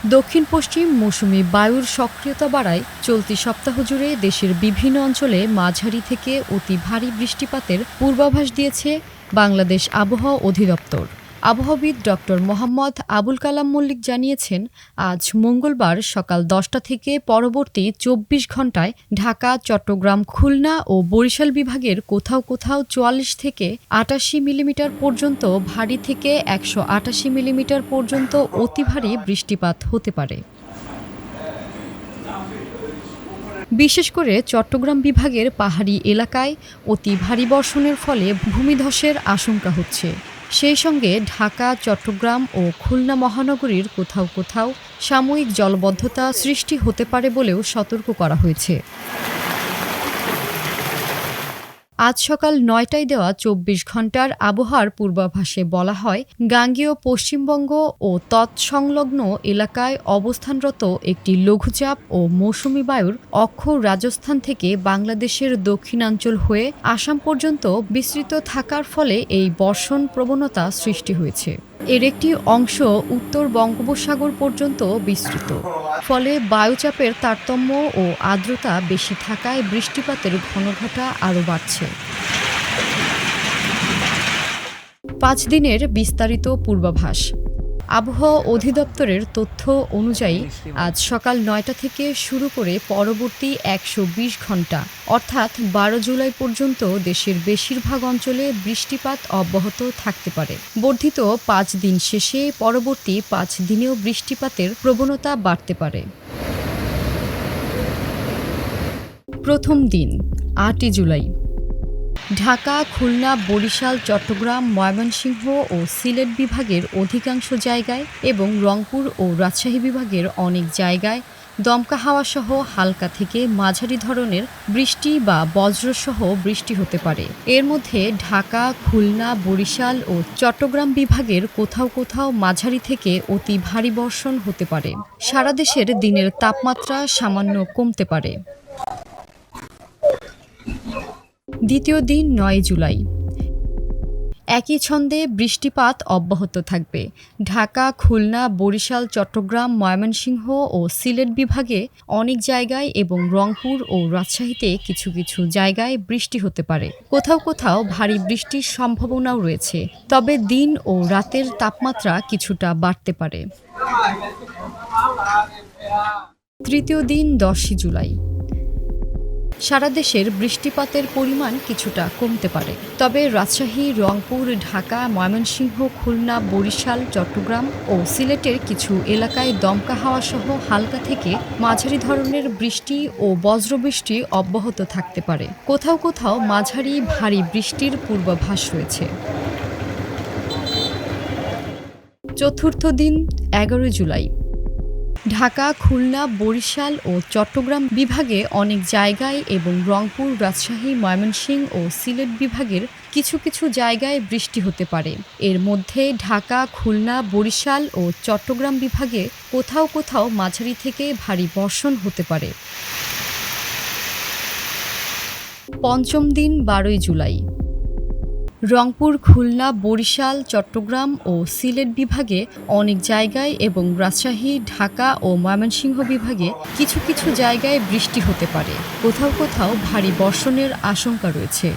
দক্ষিণ পশ্চিম মৌসুমি বায়ুর সক্রিয়তা বাড়ায় চলতি সপ্তাহ জুড়ে দেশের বিভিন্ন অঞ্চলে মাঝারি থেকে অতি ভারী বৃষ্টিপাতের পূর্বাভাস দিয়েছে বাংলাদেশ আবহাওয়া অধিদপ্তর। আবহাওয়াবিদ ডক্টর মোহাম্মদ আবুল কালাম মল্লিক জানিয়েছেন, আজ মঙ্গলবার সকাল ১০টা থেকে পরবর্তী ২৪ ঘণ্টায় ঢাকা, চট্টগ্রাম, খুলনা ও বরিশাল বিভাগের কোথাও কোথাও ৪৪ থেকে ৮৮ মিলিমিটার পর্যন্ত ভারী থেকে ১৮৮ মিলিমিটার পর্যন্ত অতি ভারী বৃষ্টিপাত হতে পারে। বিশেষ করে চট্টগ্রাম বিভাগের পাহাড়ি এলাকায় অতি ভারী বর্ষণের ফলে ভূমিধসের আশঙ্কা হচ্ছে। সেই সঙ্গে ঢাকা, চট্টগ্রাম ও খুলনা মহানগরীর কোথাও কোথাও সাময়িক জলাবদ্ধতা সৃষ্টি হতে পারে বলেও সতর্ক করা হয়েছে। আজ সকাল ৯টায় দেওয়া ২৪ ঘণ্টার আবহাওয়ার পূর্বাভাসে বলা হয়, গাঙ্গেয় পশ্চিমবঙ্গ ও তৎসংলগ্ন এলাকায় অবস্থানরত একটি লঘুচাপ ও মৌসুমি বায়ুর অক্ষ রাজস্থান থেকে বাংলাদেশের দক্ষিণাঞ্চল হয়ে আসাম পর্যন্ত বিস্তৃত থাকার ফলে এই বর্ষণ প্রবণতা সৃষ্টি হয়েছে। এর একটি অংশ উত্তর বঙ্গোপসাগর পর্যন্ত বিস্তৃত। ফলে বায়ুচাপের তারতম্য ও আর্দ্রতা বেশি থাকায় বৃষ্টিপাতের ঘনঘটা আরও বাড়ছে। ৫ দিনের বিস্তারিত পূর্বাভাস। আবহাওয়া অধিদপ্তরের তথ্য অনুযায়ী আজ সকাল ৯টা থেকে শুরু করে পরবর্তী ১২০ ঘণ্টা অর্থাৎ ১২ জুলাই পর্যন্ত দেশের বেশিরভাগ অঞ্চলে বৃষ্টিপাত অব্যাহত থাকতে পারে। বর্ধিত ৫ দিন শেষে পরবর্তী ৫ দিনেও বৃষ্টিপাতের প্রবণতা বাড়তে পারে। প্রথম দিন ৮ই জুলাই। ঢাকা, খুলনা, বরিশাল, চট্টগ্রাম, ময়মনসিংহ ও সিলেট বিভাগের অধিকাংশ জায়গায় এবং রংপুর ও রাজশাহী বিভাগের অনেক জায়গায় দমকা হাওয়াসহ হালকা থেকে মাঝারি ধরনের বৃষ্টি বা বজ্রসহ বৃষ্টি হতে পারে। এর মধ্যে ঢাকা, খুলনা, বরিশাল ও চট্টগ্রাম বিভাগের কোথাও কোথাও মাঝারি থেকে অতি ভারী বর্ষণ হতে পারে। সারা দেশের দিনের তাপমাত্রা সামান্য কমতে পারে। দ্বিতীয় দিন ৯ জুলাই। একই ছন্দে বৃষ্টিপাত অব্যাহত থাকবে। ঢাকা, খুলনা, বরিশাল, চট্টগ্রাম, ময়মনসিংহ ও সিলেট বিভাগে অনেক জায়গায় এবং রংপুর ও রাজশাহীতে কিছু কিছু জায়গায় বৃষ্টি হতে পারে। কোথাও কোথাও ভারী বৃষ্টির সম্ভাবনাও রয়েছে, তবে দিন ও রাতের তাপমাত্রা কিছুটা বাড়তে পারে। তৃতীয় দিন ১০ই জুলাই। সারা দেশের বৃষ্টিপাতের পরিমাণ কিছুটা কমতে পারে, তবে রাজশাহী, রংপুর, ঢাকা, ময়মনসিংহ, খুলনা, বরিশাল, চট্টগ্রাম ও সিলেটের কিছু এলাকায় দমকা হাওয়াসহ হালকা থেকে মাঝারি ধরনের বৃষ্টি ও বজ্রবৃষ্টি অব্যাহত থাকতে পারে। কোথাও কোথাও মাঝারি ভারী বৃষ্টির পূর্বাভাস রয়েছে। চতুর্থ দিন ১১ জুলাই। ঢাকা, খুলনা, বরিশাল ও চট্টগ্রাম বিভাগে অনেক জায়গায় এবং রংপুর, রাজশাহী, ময়মনসিংহ ও সিলেট বিভাগের কিছু কিছু জায়গায় বৃষ্টি হতে পারে। এর মধ্যে ঢাকা, খুলনা, বরিশাল ও চট্টগ্রাম বিভাগে কোথাও কোথাও মাঝারি থেকে ভারী বর্ষণ হতে পারে। পঞ্চম দিন ১২ই জুলাই। রংপুর, খুলনা, বরিশাল, চট্টগ্রাম ও সিলেট বিভাগে অনেক জায়গায় এবং রাজশাহী, ঢাকা ও ময়মনসিংহ বিভাগে কিছু কিছু জায়গায় বৃষ্টি হতে পারে। কোথাও কোথাও ভারী বর্ষণের আশঙ্কা রয়েছে।